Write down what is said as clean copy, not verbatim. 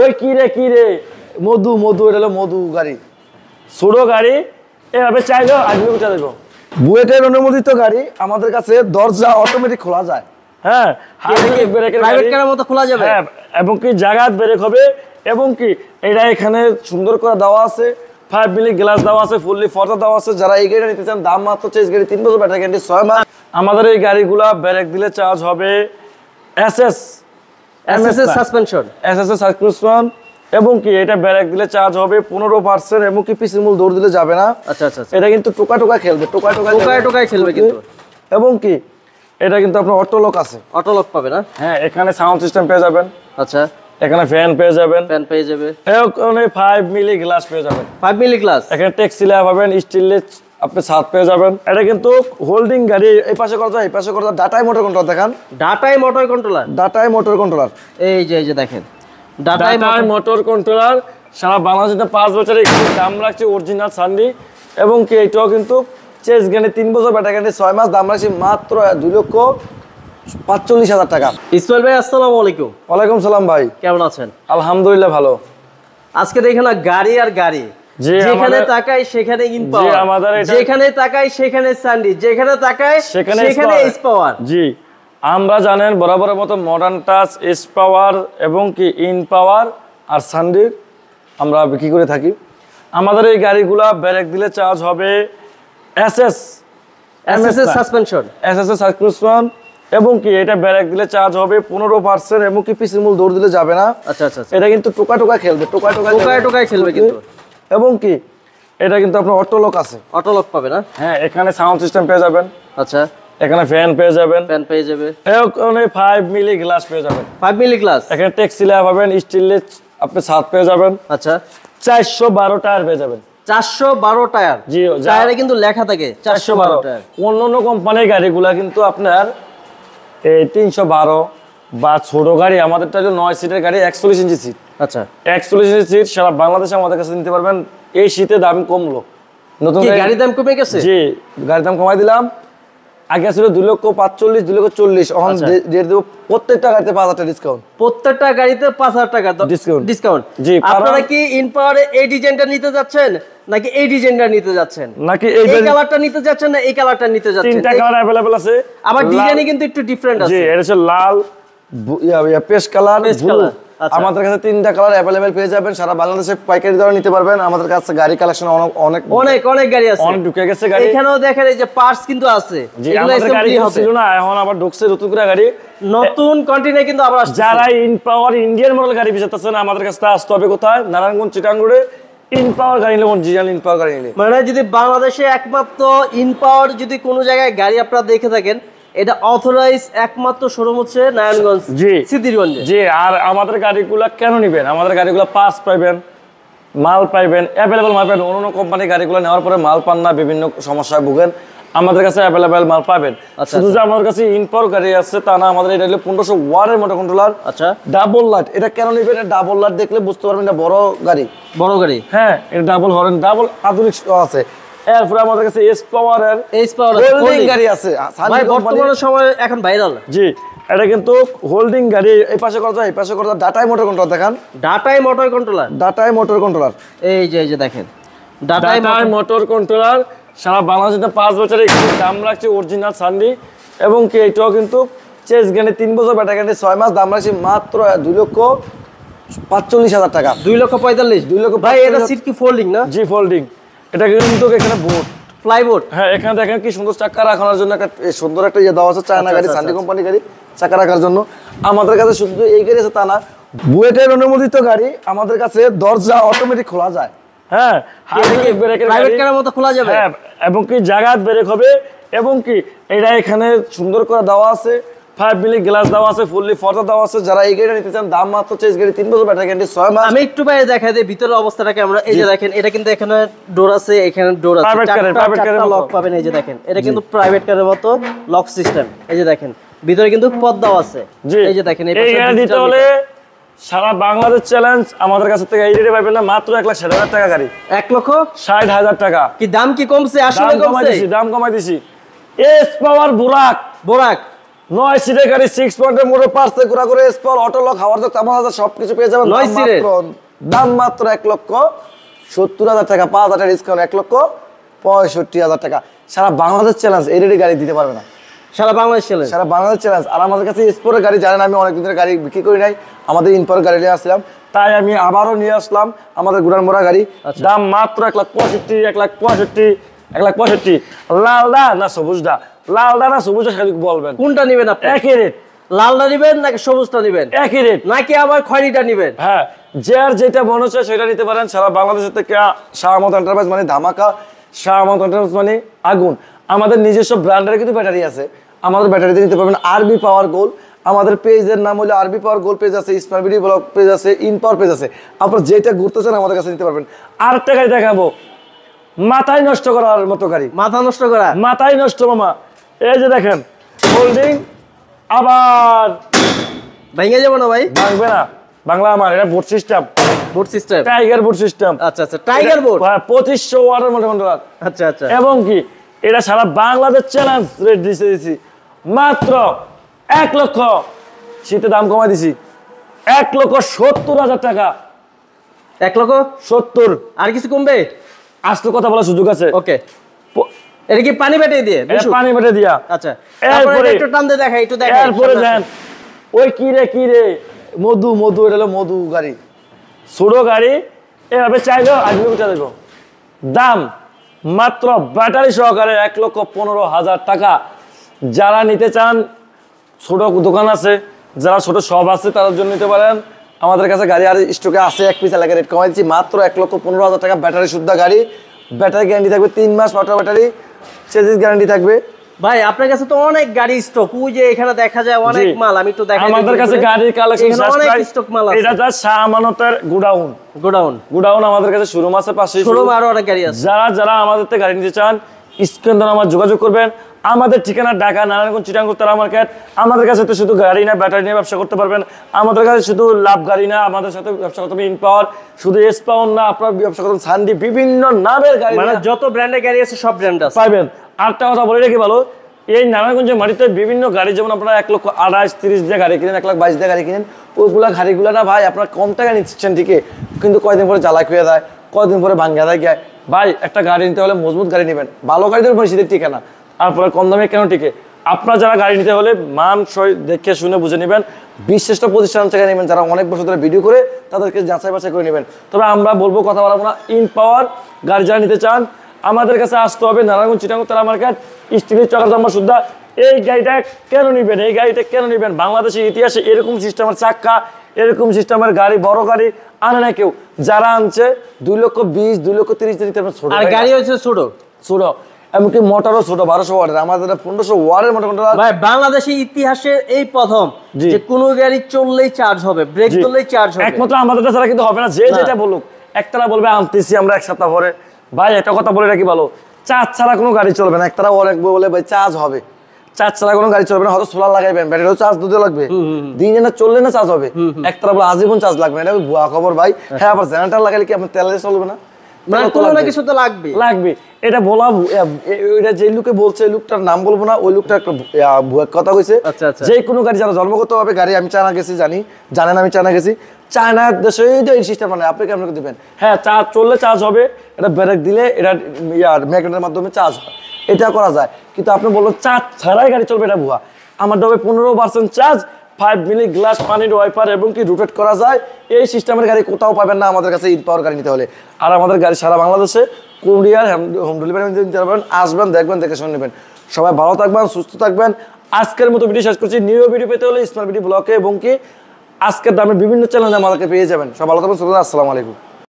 ওই কি রে মধু মধু, এটা হলো মধু গাড়ি, ছোট গাড়ি, এভাবে চাইলেও আজকে উঠে দেবো। বুয়েটের অনুমোদিত গাড়ি, আমাদের কাছে দরজা অটোমেটিক খোলা যায়। হ্যাঁ, প্রাইভেট কারের মতো খোলা যাবে। হ্যাঁ, এবং কি জায়গা ব্রেক হবে, এবং কি এটা এখানে সুন্দর করে দেওয়া আছে, 5 মিলি গ্লাস দেওয়া আছে, ফুললি ফর্দা দেওয়া আছে। যারা এই গাড়িটা নিতে চান, দাম মাত্র চেস গাড়ি 3 বছর ব্যাটারি গ্যারান্টি 6 মাস। আমাদের এই গাড়িগুলা ব্রেক দিলে চার্জ হবে এসএস সাসপেনশন, এবং কি এটা ব্রেক দিলে চার্জ হবে 15%, এবং কি পিসির মূল দৌড় দিলে যাবে না। আচ্ছা আচ্ছা, এটা কিন্তু টোকা খেলবে, টোকা খেলবে কিন্তু। এবং কি এটা কিন্তু আপনার অটো লক আছে, অটো লক পাবে না? হ্যাঁ, এখানে সাউন্ড সিস্টেম পেয়ে যাবেন। আচ্ছা, এখানে ফ্যান পেয়ে যাবেন, এখানে 5 মিলি গ্লাস পেয়ে যাবেন, 5 মিলি গ্লাস। এখানে টেক্সি ল্যাব পাবেন, স্টিলের আপনি ছাদ পেয়ে যাবেন। এটা কিন্তু হোল্ডিং গাড়ি, এই পাশে করা যায়, এই পাশে করা যায়। ডাটাই মোটর কন্ট্রোলার দেখান, ডাটাই মোটর কন্ট্রোলার। এই যে দেখেন ডাটাই মোটর কন্ট্রোলার। সারা বাংলাদেশে 5 বছরের দাম রাখছে অরিজিনাল সান্ডি, এবং কি এটাও কিন্তু চেস গাড়ি 3 বছর ব্যাটারি গ্যারান্টি 6 মাস। দাম রাখছি মাত্র 2,45,000 টাকা। ইসমাইল ভাই, আসসালামু আলাইকুম। ওয়ালাইকুম সালাম ভাই, কেমন আছেন? আলহামদুলিল্লাহ ভালো। আজকে দেখেন না, গাড়ি আর গাড়ি, যেখানে তাকাই সেখানে ইনপাওয়ার, যেখানে তাকাই সেখানে সান্ডি, যেখানে তাকাই সেখানে এস পাওয়ার। জি, আমরা জানেন বরাবরের মতো মডার্ন টাচ, এস পাওয়ার এবং কি ইন পাওয়ার আর সান্ডির আমরা বিক্রি করে থাকি। আমাদের এই গাড়িগুলা ব্রেক দিলে চার্জ হবে এসএস সাসপেনশন, এবং কি এটা ব্রেক দিলে চার্জ হবে 15%, এবং কি পিসির মূল দৌড় দিলে যাবে না। আচ্ছা আচ্ছা, এটা কিন্তু টোকা খেলবে, টোকা খেলবে কিন্তু। এবং কি এটা কিন্তু আপনার অটো লক আছে, অটো লক পাবে না? হ্যাঁ, এখানে সাউন্ড সিস্টেম পেয়ে যাবেন। আচ্ছা, এখানে ফ্যান পেয়ে যাবেন, এখানে 5 মিলি গ্লাস পেয়ে যাবেন, 5 মিলি গ্লাস। এখানে টেক্সি ল্যাব পাবেন, স্টিলের আপনি ছাদ পেয়ে যাবেন। আচ্ছা, 412 টায়ার পেয়ে যাবেন, 412 টায়ার। জি, টায়ারে কিন্তু লেখা থাকে 412 টায়ার। অন্যান্য কোম্পানির গাড়িগুলা কিন্তু আপনার এই 312 বা ছোট গাড়ি, আমাদেরটা হলো 9 সিটের গাড়ি, 41 ইঞ্চি সিট। আচ্ছা, 41 ইঞ্চি সিট সারা বাংলাদেশে আমাদের কাছে নিতে পারবেন। এই শীতে দাম কমলো, নতুন গাড়ির দাম কমে গেছে। জি, গাড়ির দাম কমাই দিলাম। আগে ছিল 2,45,000, 2,40,000, এখন রেট দেব প্রত্যেকটা গাড়িতে 5,000 টাকা ডিসকাউন্ট। প্রত্যেকটা গাড়িতে 5,000 টাকা ডিসকাউন্ট। জি, আপনারা কি ইনপাওয়ারে এই ডিজাইনটা নিতে যাচ্ছেন, নাকি এই ডিজাইনটা নিতে যাচ্ছেন, নাকি এই কালারটা নিতে যাচ্ছেন, না এই কালারটা নিতে যাচ্ছেন? তিনটা কালার अवेलेबल আছে, আবার ডিজাইনে কিন্তু একটু ডিফারেন্ট আছে। জি, এটা হচ্ছে লাল, পেস্ট কালার, ব্লু। আমাদের কাছে 3টা কালার अवेलेबल পেয়ে যাবেন। সারা বাংলাদেশে পাইকারি দরে নিতে পারবেন। আমাদের কাছে গাড়ি কালেকশন অনেক গাড়ি আছে, অনেক ঢুকে গেছে গাড়ি। এখানেও দেখেন এই যে পার্টস কিন্তু আছে, এগুলো গাড়ি ছিল না, এখন আবার ঢুকছে নতুন করে গাড়ি, নতুন কন্টিনে কিন্তু আবার আসছে। যারা ইন পাওয়ার ইন্ডিয়ান মডেল গাড়ি বিচারতেছেন, আমাদের কাছে আসতে হবে কোথায়? নারায়ণগঞ্জ, চিটাগাং রোডে। ইন পাওয়ার গাড়ি নিলে, অরিজিনাল ইন পাওয়ার গাড়ি নিলে, মানে যদি বাংলাদেশে একমাত্র ইন পাওয়ার যদি কোনো জায়গায় গাড়ি আপনারা দেখে থাকেন, এটা অথরাইজ একমাত্র শোরুম হচ্ছে নারায়ণগঞ্জ সিদ্ধিরগঞ্জে। জি, আর আমাদের গাড়িগুলো কেন নেবেন? আমাদের গাড়িগুলো পাস পাইবেন, মাল পাইবেন, অ্যাভেলেবল মাল পাবেন। অন্য কোম্পানির গাড়িগুলো নেওয়ার পরে মাল পান না, বিভিন্ন সমস্যায় ভুগেন। আমাদের কাছে অ্যাভেলেবল মাল পাবেন। শুধু যে আমাদের কাছে ইনপাওয়ার গাড়ি আছে তা না, আমাদের এটা হলো 1500 ওয়াটের মোটর কন্ট্রোলার। আচ্ছা, ডাবল লাইট। এটা কেন নেবেন? ডাবল লাইট দেখলে বুঝতে পারবেন এটা বড় গাড়ি। হ্যাঁ, এটা ডাবল হরেন, ডাবল আধুনিক আছে। এরপরে আমাদের কাছে এস পাওয়ার হোল্ডিং গাড়ি আছে, ভাই বর্তমানে সময় এখন ভাইরাল। জি, এটা কিন্তু হোল্ডিং গাড়ি, এই পাশে করা যায়, এই পাশে করা যায়। ডাটাই মোটর কন্ট্রোলার দেখান, ডাটাই মোটর কন্ট্রোলার। এই যে দেখেন ডাটাই মোটর কন্ট্রোলার। সারা বাংলাদেশে 5 বছরের দাম রাখছে অরিজিনাল সান্ডি, এবং কি এটাও কিন্তু চেস গাড়ি 3 বছর ব্যাটারি গ্যারান্টি 6 মাস। দাম রাখছি মাত্র 2,45,000 টাকা। 2,45,000। ভাই এটা সিট কি ফোল্ডিং না? জি, ফোল্ডিং। এটা কিন্তু এখানে বোর্ড, ফ্লাইবোর্ড। হ্যাঁ, এখানে দেখেন কি সুন্দর চাকা রাখার জন্য একটা সুন্দর একটা ইয়ে দেওয়া আছে। চায়না গাড়ি, সান্ডি কোম্পানি গাড়ি, চাকা রাখার জন্য। আমাদের কাছে শুধু এই গাড়ি আছে তা না, বুয়েটের অনুমোদিত গাড়ি। আমাদের কাছে দরজা অটোমেটিক খোলা যায়। হ্যাঁ, প্রাইভেট কারের মতো খোলা যাবে। হ্যাঁ, এবং কি জায়গা ব্রেক হবে, এবং কি এটা এখানে সুন্দর করে দেওয়া আছে, 5 মিলি গ্লাস দেওয়া আছে, ফুললি ফর্দা দেওয়া আছে। যারা এই গাড়িটা নিতে চান, দাম মাত্র চেস গাড়ি 3 বছর ব্যাটারি গ্যারান্টি 6 মাস। আমি একটু বাইরে দেখাই দিই ভিতরের অবস্থাটাকে আমরা। এই যে দেখেন, এটা কিন্তু এখানে ডোর আছে, এখানে ডোর আছে, চারটা লক পাবেন। এই যে দেখেন, এটা কিন্তু প্রাইভেট কারের মতো লক সিস্টেম। এই যে দেখেন, ভিতরে কিন্তু পর্দাও আছে। এই যে দেখেন, এই গাড়ি নিতে হলে সারা বাংলাদেশ চ্যালেঞ্জ। আমাদের কাছে থেকে এই রেটে পাবেন না, মাত্র 1,60,000 টাকা গাড়ি। 1,60,000 টাকা। কি দাম কি কমছে? আসলে কমছে, দাম কমাই দিছি। এস পাওয়ার বোরাক, 9 সিটের গাড়ি 6 পয়েন্টের মোটর পার্সে ঘোরা করে স্পল অটো লক হাওয়ার জক তামার হাজার সবকিছু পেয়ে যাবেন 9 সিটের দাম মাত্র 1,70,000 টাকা 5,000 টাকা ডিসকাউন্ট 1,65,000 টাকা সারা বাংলাদেশ চ্যালেঞ্জ এই রেডি গাড়ি দিতে পারবে না সারা বাংলাদেশ চ্যালেঞ্জ সারা বাংলাদেশ চ্যালেঞ্জ আর আমাদের কাছে স্পোর্টের গাড়ি জানেন আমি অনেক দিনের গাড়ি বিক্রি করি নাই আমাদের ইনপোর গাড়ি নিয়ে আসলাম তাই আমি আবারও নিয়ে আসলাম আমাদের গুড়ান মোড়া গাড়ি দাম মাত্র 1,65,000 লালদা না সবুজদা লালদা না সবুজদা খালি বলবেন কোনটা নেবেন আপনি একই রেট লালটা নেবেন নাকি সবুজটা নেবেন একই রেট নাকি আবার খয়েরিটা নেবেন হ্যাঁ যার যেটা মনে হচ্ছে সেটা নিতে পারেন সারা বাংলাদেশের থেকে শাহ আহমদ এন্টারপ্রাইজ মানে ধামাকা শাহ আহমদ এন্টারপ্রাইজ মানে আগুন আমাদের নিজস্ব ব্র্যান্ডের কিন্তু ব্যাটারি আছে আমাদের ব্যাটারিতে নিতে পারবেন আরবি পাওয়ার গোল আমাদের পেজের নাম হলো আরবি পাওয়ার গোল পেজ আছে স্মার্ট ভিডিও ব্লগ পেজ আছে ইন পাওয়ার পেজ আছে আপনারা যেটা ঘুরতে চান আমাদের কাছে নিতে পারবেন আরেকটা গাড়ি দেখাবো মাথায় নষ্ট করার মতো গাড়ি মাথা নষ্ট করা মাথায় নষ্ট মামা এই যে দেখেন হোল্ডিং আবার ভেঙে যাবো না ভাই ভাঙবে না বাংলা আমার এটা board system board system tiger board system আচ্ছা আচ্ছা টাইগার বোর্ড 2500 ওয়াটের মোটর কন্ট্রোলার আচ্ছা আচ্ছা এবং কি এটা সারা বাংলাদেশ চ্যালেঞ্জ রেট দিয়েছি মাত্র 1 লক্ষ শীতে দাম কমাই দিছি 1,70,000 টাকা 1,70,000 আর কিছু কমবে আসলে কথা বলার সুযোগ আছে ওকে এটা কি পানি বেটে দিয়ে এটা পানি বেটে দিয়া আচ্ছা তারপরে একটু টান দিয়ে দেখাই একটু দেখাই এরপরে দেন ওই কি রে মধু এটা হলো মধু গাড়ি ছোট গাড়ি এভাবে চাইলেও আসবে কোথা দেবো দাম মাত্র ব্যাটারি সহকারে 1,15,000 টাকা যারা নিতে চান ছোট দোকান আছে যারা ছোট শপ আছে তাদের জন্য নিতে পারেন আমাদের কাছে গাড়ি আর স্টকে আছে এক পিস এলাকায় রেট কমাই দিচ্ছি মাত্র 1,15,000 টাকা ব্যাটারি শুদ্ধ গাড়ি ব্যাটারি গ্যারান্টি থাকবে 3 মাস মোটর ব্যাটারি চেজিস গ্যারান্টি থাকবে ভাই আপনার কাছে তো অনেক গাড়ি স্টক ওই যে এখানে দেখা যায় অনেক মাল আমি একটু দেখাই আমাদের কাছে গাড়ির কালেকশন অনেক স্টক মাল আছে এটা জাস্ট শাহ আমানতের গোডাউন আমাদের কাছে শোরুম আছে পাশে শোরুম আরো অনেক গাড়ি আছে যারা আমাদের থেকে গাড়ি নিতে চান স্ক্রিনে আমার যোগাযোগ করবেন আমাদের ঠিকানা ঢাকা নারায়ণগঞ্জ চিটাগাং তারা মার্কেট আমাদের কাছে তো শুধু গাড়ি না ব্যাটারি নিয়ে ব্যবসা করতে পারবেন আমাদের কাছে শুধু লাভ গাড়ি না আমাদের সাথে ব্যবসা করতে হবে ইনপাওয়ার শুধু এস পাওয়ার না আপনারা ব্যবসা করতে সানডি বিভিন্ন নামের গাড়ি মানে যত ব্র্যান্ডের গাড়ি আছে সব ব্র্যান্ড আছে পাবেন আরেকটা কথা বলে রাখি ভালো এই নারায়ণগঞ্জের মাটিতে বিভিন্ন গাড়ি যেমন আপনারা 1,28,30 দিয়ে গাড়ি কিনেন 1,22,000 দিয়ে গাড়ি কিনেন ওইগুলা গাড়িগুলো না ভাই আপনারা কম টাকা নিচ্ছেন ঠিকই কিন্তু কয়দিন পরে জ্বালা খুঁয়ে দেয় কয়দিন পরে ভাঙ্গা দেয় গিয়ে ভাই একটা গাড়ি নিতে হলে মজবুত গাড়ি নেবেন ভালো গাড়িদের পরিস্থিতি টিকে না তারপরে কম দামে কেন টিকে আপনারা যারা গাড়ি নিতে হলে মান সই দেখে শুনে বুঝে নেবেন বিশিষ্ট প্রতিষ্ঠান থেকে নেবেন যারা অনেক বছর ধরে ভিডিও করে তাদেরকে যাচাই বাছাই করে নেবেন তবে আমরা বলবো কথা বলবো না ইন পাওয়ার গাড়ি যারা নিতে চান আমাদের কাছে আসতে হবে নারায়ণগঞ্জ চিটাগাং তারা মার্কেট স্টিলের চকার দাম্বা সুদ্ধা এই গাড়িটা কেন নেবেন বাংলাদেশের ইতিহাসে এরকম সিস্টেমের চাক্কা এরকম সিস্টেমের গাড়ি বড় গাড়ি আনে না কেউ যারা আনছে 2,20,000 2,30,000 আর গাড়ি হচ্ছে ছোট এমনকি মোটরও ছোট 1200 ওয়াটের আমাদের 1500 ওয়াটের মোটর কন্ট্রোলার ভাই বাংলাদেশের ইতিহাসে এই প্রথম যে কোনো গাড়ি চললেই চার্জ হবে ব্রেক ধরলেই চার্জ হবে একমাত্র আমাদের ছাড়া কিন্তু হবে না যে যেটা বলুক একতারা বলবে আনতেছি আমরা এক সপ্তাহ পরে ভাই একটা কথা বলে রাখি ভালো চার্জ ছাড়া কোনো গাড়ি চলবে না একতারা অনেক বলে ভাই চার্জ হবে চার্জ ছাড়া কোনো গাড়ি চলবে না হয়তো সোলার লাগাইবেন ব্যাটারিও চার্জ দিতে লাগবে দিন না চললে না চার্জ হবে একতারা বলে আজীবন চার্জ লাগবে এটা ভুয়া খবর ভাই হ্যাঁ আবার জেনারেটর লাগাইলে কি আপনার তেলে চলবে না মানে কোনো না কিছু তো লাগবে এটা বলা এটা যে লোকে বলছে লোকটার নাম বলবো না ওই লোকটা একটা ভুয়া কথা কইছে যে কোনো গাড়ি যারা জন্মগতভাবে গাড়ি আমি চায়না গেছি জানেন আমি চায়না গেছি চায়না দেশে এই সিস্টেম মানে আপনি কেমন দিবেন হ্যাঁ চার্জ চললে চার্জ হবে এটা ব্রেক দিলে এটা ম্যাগনেটের মাধ্যমে চার্জ হয় এটা করা যায় কিন্তু আপনি বলবেন চার্জ ছাড়াই গাড়ি চলবে এটা ভুয়া আমার হবে 15% চার্জ 5 মিলি গ্লাস পানির ওয়াইপার এবং কি রোটেট করা যায় এই সিস্টেমের গাড়ি কোথাও পাবেন না আমাদের কাছে ইন পাওয়ার গাড়ি নিতে হলে আর আমাদের গাড়ি সারা বাংলাদেশে কুরিয়ার হোম ডেলিভারি নিতে পারবেন আসবেন দেখবেন দেখে শুনে নেবেন সবাই ভালো থাকবেন সুস্থ থাকবেন আজকের মতো ভিডিও শেষ করছি নিউ ভিডিও পেতে হলে স্মার্ট ভিডিও ব্লগে এবং কি আজকের দামে বিভিন্ন চ্যানেলে আমাদেরকে পেয়ে যাবেন সব ভালো থাকবেন আসসালামু আলাইকুম